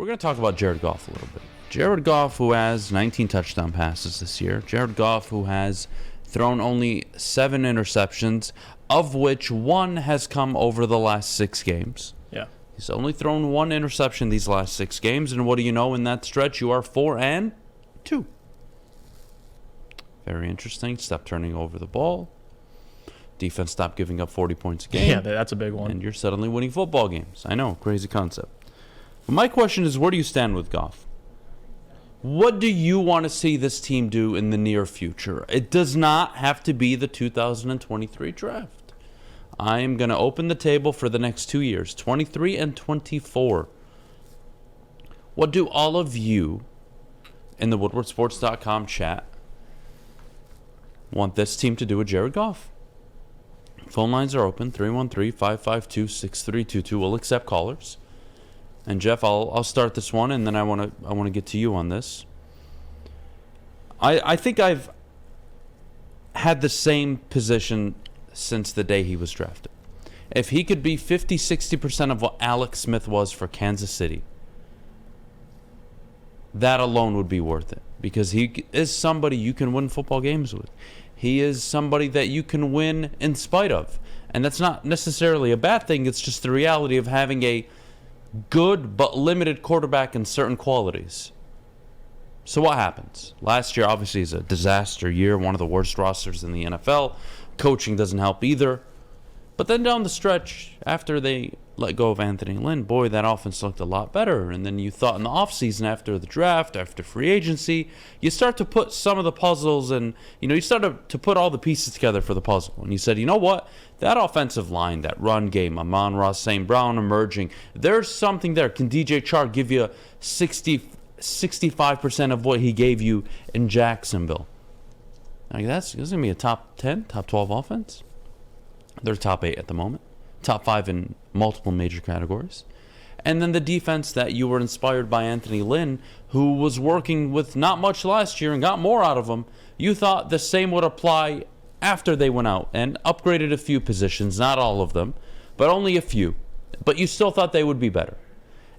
going to talk about Jared Goff a little bit. Jared Goff, who has 19 touchdown passes this year. Jared Goff, who has thrown only 7 interceptions, of which 1 has come over the last 6 games. Yeah. He's only thrown 1 interception these last 6 games, and what do you know in that stretch? You are 4-2. Very interesting. Stop turning over the ball. Defense stopped giving up 40 points a game. Yeah, that's a big one. And you're suddenly winning football games. I know, crazy concept. But my question is, where do you stand with Goff? What do you want to see this team do in the near future? It does not have to be the 2023 draft. I am going to open the table for the next 2 years, 23 and 24. What do all of you in the WoodwardSports.com chat want this team to do with Jared Goff? Phone lines are open, 313-552-6322. We'll accept callers. And Jeff, I'll start this one, and then I want to get to you on this. I think I've had the same position since the day he was drafted. If he could be 50-60% of what Alex Smith was for Kansas City, that alone would be worth it, because he is somebody you can win football games with. He is somebody that you can win in spite of. And that's not necessarily a bad thing. It's just the reality of having a good but limited quarterback in certain qualities. So what happens? Last year obviously is a disaster year, one of the worst rosters in the NFL. Coaching doesn't help either. But then down the stretch, after they let go of Anthony Lynn, boy, that offense looked a lot better. And then you thought in the offseason, after the draft, after free agency, you start to put some of the puzzles and, you start to put all the pieces together for the puzzle. And you said, you know what? That offensive line, that run game, Amon-Ra, St. Brown emerging, there's something there. Can DJ Chark give you 65% of what he gave you in Jacksonville? Like that's going to be a top 10, top 12 offense. They're top 8 at the moment. Top 5 in multiple major categories. And then the defense that you were inspired by Anthony Lynn, who was working with not much last year and got more out of him. You thought the same would apply after they went out and upgraded a few positions, not all of them, but only a few. But you still thought they would be better.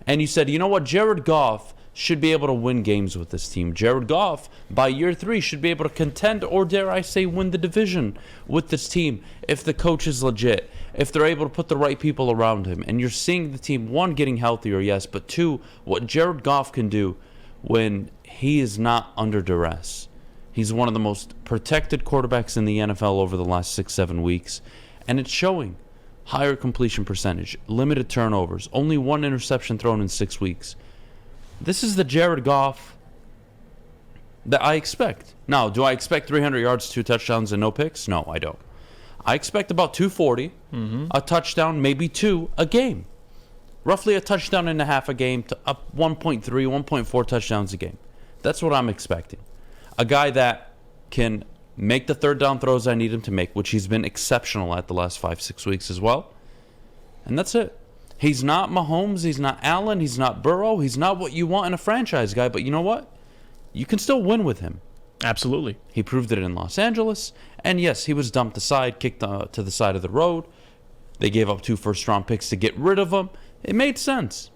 And you said, you know what, Jared Goff should be able to win games with this team. Jared Goff, by year 3, should be able to contend, or dare I say, win the division with this team if the coach is legit, if they're able to put the right people around him. And you're seeing the team, 1, getting healthier, yes, but 2, what Jared Goff can do when he is not under duress. He's one of the most protected quarterbacks in the NFL over the last 6-7 weeks, and it's showing. Higher completion percentage, limited turnovers, only 1 interception thrown in 6 weeks. This is the Jared Goff that I expect. Now, do I expect 300 yards, 2 touchdowns, and no picks? No, I don't. I expect about 240, a touchdown, maybe 2 a game. Roughly a touchdown and a half a game to up 1.3, 1.4 touchdowns a game. That's what I'm expecting. A guy that can make the third down throws I need him to make, which he's been exceptional at the last 5-6 weeks as well. And that's it. He's not Mahomes, he's not Allen, he's not Burrow, he's not what you want in a franchise guy, but you know what? You can still win with him. Absolutely. He proved it in Los Angeles, and yes, he was dumped aside, kicked to the side of the road. They gave up 2 first-round picks to get rid of him. It made sense.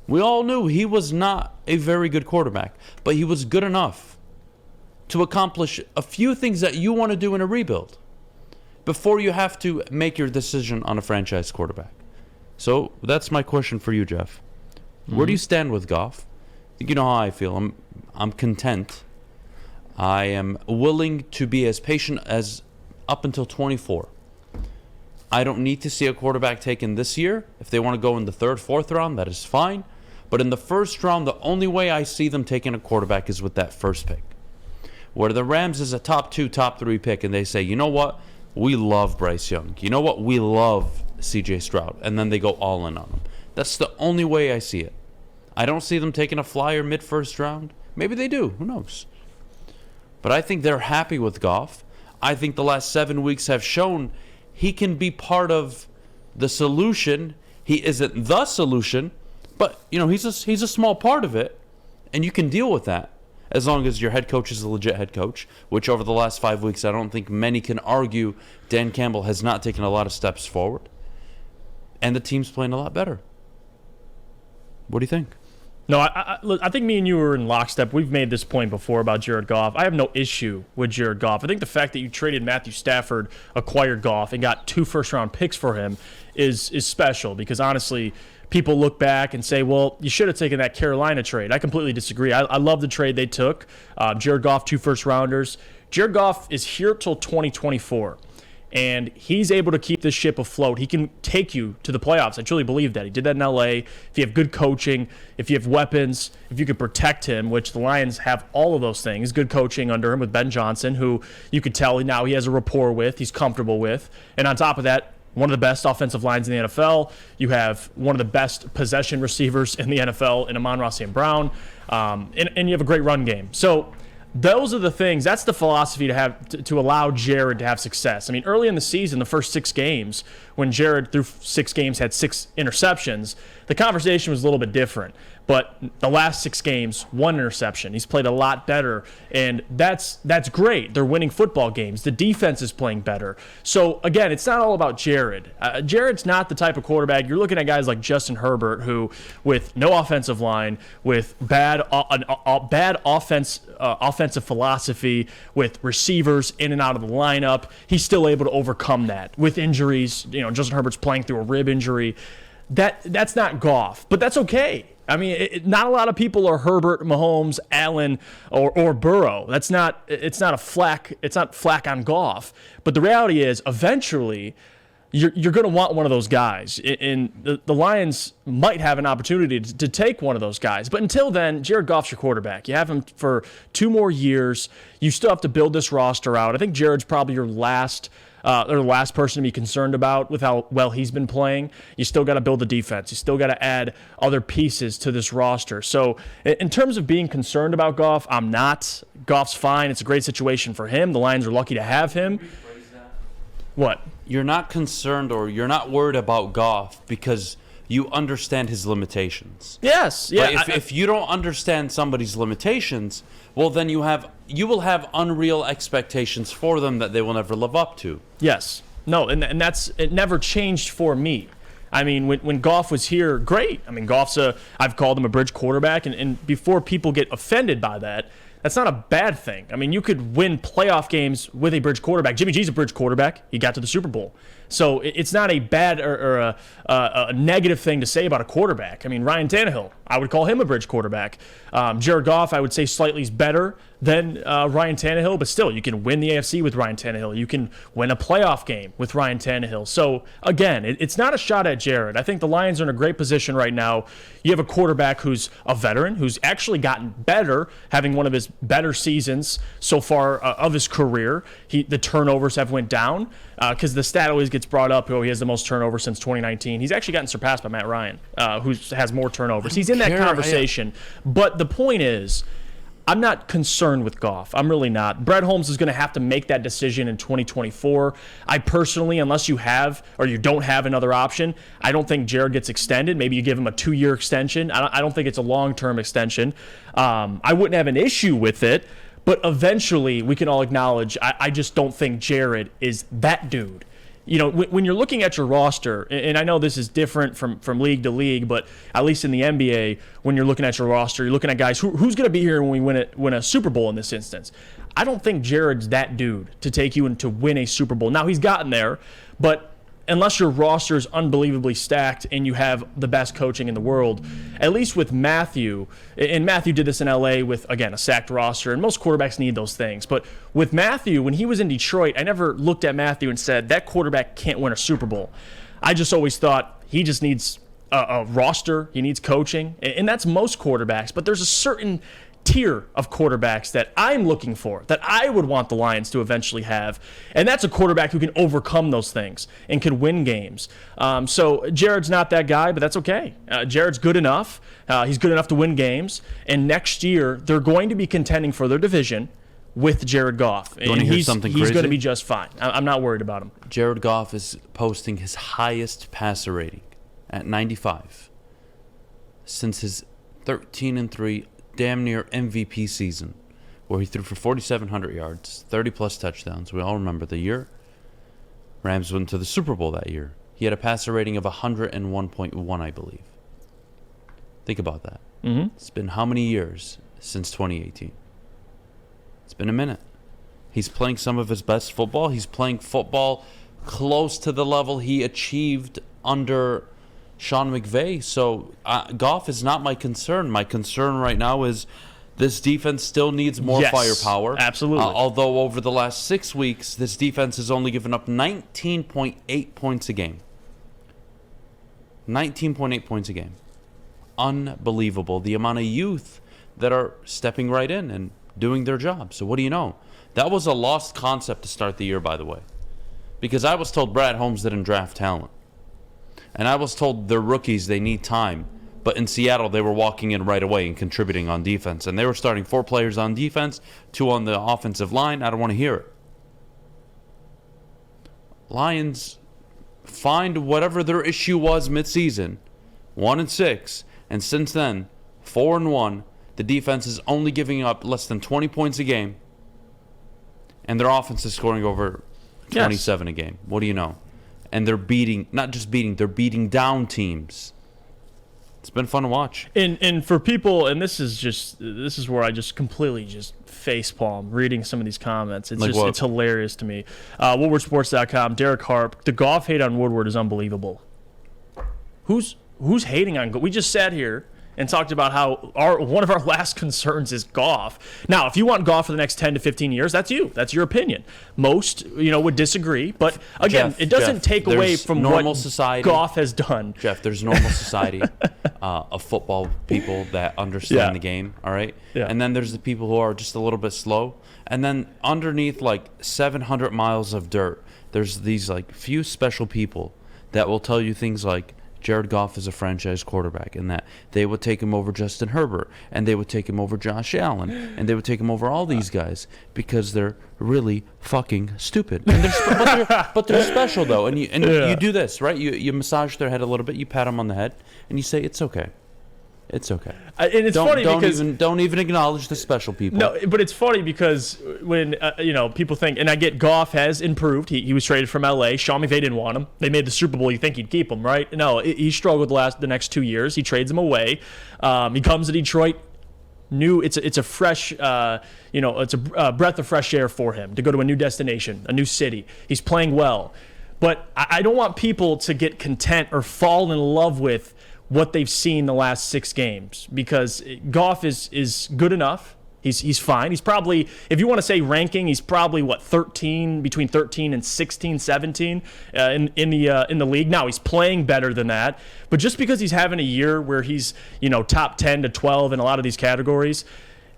We all knew he was not a very good quarterback, but he was good enough to accomplish a few things that you want to do in a rebuild before you have to make your decision on a franchise quarterback. So that's my question for you, Jeff. Where do you stand with Goff? You know how I feel. I'm content. I am willing to be as patient as up until 24. I don't need to see a quarterback taken this year. If they want to go in the 3rd, 4th round, that is fine. But in the 1st round, the only way I see them taking a quarterback is with that first pick. Where the Rams is a top 2, top 3 pick, and they say, you know what? We love Bryce Young. You know what? We love C.J. Stroud. And then they go all in on him. That's the only way I see it. I don't see them taking a flyer mid-first round. Maybe they do. Who knows? But I think they're happy with Goff. I think the last 7 weeks have shown he can be part of the solution. He isn't the solution, but he's a small part of it, and you can deal with that as long as your head coach is a legit head coach, which over the last 5 weeks I don't think many can argue Dan Campbell has not taken a lot of steps forward, and the team's playing a lot better. What do you think? No, I think me and you were in lockstep. We've made this point before about Jared Goff. I have no issue with Jared Goff. I think the fact that you traded Matthew Stafford, acquired Goff, and got 2 first-round picks for him is special because, honestly, people look back and say, well, you should have taken that Carolina trade. I completely disagree. I love the trade they took. Jared Goff, 2 first-rounders. Jared Goff is here till 2024. And he's able to keep this ship afloat. He can take you to the playoffs. I truly believe that. He did that in L.A. If you have good coaching, if you have weapons, if you could protect him, which the Lions have all of those things, good coaching under him with Ben Johnson, who you could tell now he has a rapport with, he's comfortable with. And on top of that, one of the best offensive lines in the NFL. You have one of the best possession receivers in the NFL in Amon-Ra St. Brown. And you have a great run game. So those are the things. That's the philosophy to have to allow Jared to have success. I mean, early in the season, the first 6 games, when Jared through 6 games had 6 interceptions, the conversation was a little bit different. But the last 6 games, 1 interception. He's played a lot better, and that's great. They're winning football games. The defense is playing better. So, again, it's not all about Jared. Jared's not the type of quarterback. You're looking at guys like Justin Herbert, who, with no offensive line, with bad offensive philosophy, with receivers in and out of the lineup, he's still able to overcome that. With injuries, Justin Herbert's playing through a rib injury. That's not Goff, but that's okay. I mean, not a lot of people are Herbert, Mahomes, Allen, or Burrow. It's not flack on Goff. But the reality is, eventually, you're going to want one of those guys. And the Lions might have an opportunity to take one of those guys. But until then, Jared Goff's your quarterback. You have him for 2 more years. You still have to build this roster out. I think Jared's probably your last person to be concerned about with how well he's been playing. You still got to build the defense. You still got to add other pieces to this roster. So in terms of being concerned about Goff, I'm not. Goff's fine. It's a great situation for him. The Lions are lucky to have him. What? You're not concerned or you're not worried about Goff because you understand his limitations. Yes. Yeah. But if you don't understand somebody's limitations, well, then you will have unreal expectations for them that they will never live up to. Yes. No, and it never changed for me. I mean, when Goff was here, great. I mean, I've called him a bridge quarterback, and before people get offended by that, that's not a bad thing. I mean, you could win playoff games with a bridge quarterback. Jimmy G's a bridge quarterback. He got to the Super Bowl. So it's not a bad or a negative thing to say about a quarterback. I mean, Ryan Tannehill, I would call him a bridge quarterback. Jared Goff, I would say slightly is better than Ryan Tannehill, but still, you can win the AFC with Ryan Tannehill. You can win a playoff game with Ryan Tannehill. So, again, it's not a shot at Jared. I think the Lions are in a great position right now. You have a quarterback who's a veteran, who's actually gotten better, having one of his better seasons so far of his career. The turnovers have went down because the stat always gets brought up, he has the most turnovers since 2019. He's actually gotten surpassed by Matt Ryan, who has more turnovers. He's in that conversation. But the point is, I'm not concerned with Goff. I'm really not. Brett Holmes is going to have to make that decision in 2024. I personally, unless you have or you don't have another option, I don't think Jared gets extended. Maybe you give him a 2-year extension. I don't think it's a long-term extension. I wouldn't have an issue with it, but eventually we can all acknowledge I just don't think Jared is that dude. When you're looking at your roster, and I know this is different from league to league, but at least in the NBA, when you're looking at your roster, you're looking at guys who's going to be here when we win a Super Bowl in this instance. I don't think Jared's that dude to take you and to win a Super Bowl. Now, he's gotten there, but unless your roster is unbelievably stacked and you have the best coaching in the world, at least with Matthew, and Matthew did this in LA with, again, a stacked roster, and most quarterbacks need those things. But with Matthew, when he was in Detroit, I never looked at Matthew and said, that quarterback can't win a Super Bowl. I just always thought he just needs a roster, he needs coaching, and that's most quarterbacks. But there's a certain tier of quarterbacks that I'm looking for, that I would want the Lions to eventually have, and that's a quarterback who can overcome those things and can win games. So Jared's not that guy, but that's okay. Jared's good enough. He's good enough to win games, and next year they're going to be contending for their division with Jared Goff. You want to hear something crazy? He's going to be just fine. I'm not worried about him. Jared Goff is posting his highest passer rating at 95 since his 13-3 damn near MVP season, where he threw for 4,700 yards, 30-plus touchdowns. We all remember the year. Rams went to the Super Bowl that year. He had a passer rating of 101.1, I believe. Think about that. It's been how many years since 2018? It's been a minute. He's playing some of his best football. He's playing football close to the level he achieved under Sean McVay. So Goff is not my concern. My concern right now is this defense still needs more firepower. Absolutely. Although over the last 6 weeks, this defense has only given up 19.8 points a game. 19.8 points a game. Unbelievable. The amount of youth that are stepping right in and doing their job. So what do you know? That was a lost concept to start the year, by the way. Because I was told Brad Holmes didn't draft talent. And I was told they're rookies, they need time. But in Seattle, they were walking in right away and contributing on defense. And they were starting 4 players on defense, 2 on the offensive line. I don't want to hear it. Lions find whatever their issue was midseason, 1-6. And since then, 4-1. The defense is only giving up less than 20 points a game. And their offense is scoring over 27 a game. What do you know? And they're beating, not just beating, they're beating down teams. It's been fun to watch. And for people, and this is where I just completely just facepalm reading some of these comments. It's it's hilarious to me. WoodwardSports.com, Derek Harp, the Goff hate on Woodward is unbelievable. Who's hating on Goff? We just sat here and talked about how one of our last concerns is Goff. Now, if you want Goff for the next 10 to 15 years, that's you. That's your opinion. Most, would disagree. But again, it doesn't take away from normal what society. Goff has done. Jeff, there's normal society of football people that understand the game, all right? Yeah. And then there's the people who are just a little bit slow. And then underneath 700 miles of dirt, there's these few special people that will tell you things like, Jared Goff is a franchise quarterback, and that they would take him over Justin Herbert, and they would take him over Josh Allen, and they would take him over all these guys because they're really fucking stupid. And but they're special though, and you do this right. You massage their head a little bit, you pat them on the head, and you say it's okay. It's okay. And it's funny because don't even acknowledge the special people. No, but it's funny because when people think, and I get Goff has improved. He was traded from L.A. Sean McVay didn't want him. They made the Super Bowl. You think he'd keep him, right? No, he struggled the next 2 years. He trades him away. He comes to Detroit. It's a fresh, it's a breath of fresh air for him to go to a new destination, a new city. He's playing well, but I don't want people to get content or fall in love with what they've seen the last 6 games, because Goff is good enough. He's fine. He's probably, if you want to say ranking, he's probably between 13 and 16, 17 in the league. Now he's playing better than that, but just because he's having a year where he's top 10 to 12 in a lot of these categories,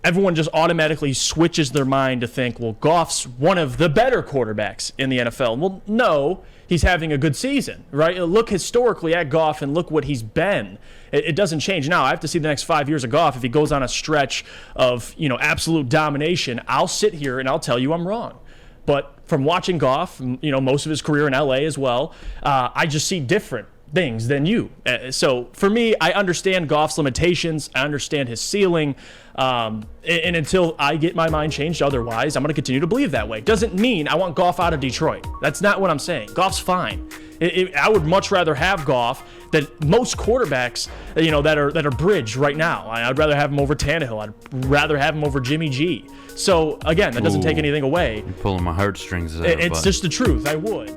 everyone just automatically switches their mind to think, well, Goff's one of the better quarterbacks in the NFL. Well, no, he's having a good season, right? Look historically at Goff and look what he's been. It doesn't change. Now, I have to see the next 5 years of Goff. If he goes on a stretch of, absolute domination, I'll sit here and I'll tell you I'm wrong. But from watching Goff, most of his career in LA as well, I just see different things than you. So for me, I understand Goff's limitations. I understand his ceiling. And until I get my mind changed otherwise, I'm going to continue to believe that way. Doesn't mean I want Goff out of Detroit. That's not what I'm saying. Goff's fine. I would much rather have Goff than most quarterbacks, that are bridge right now. I'd rather have him over Tannehill. I'd rather have him over Jimmy G. So again, that doesn't take anything away. You're pulling my heartstrings there. It's just the truth. I would.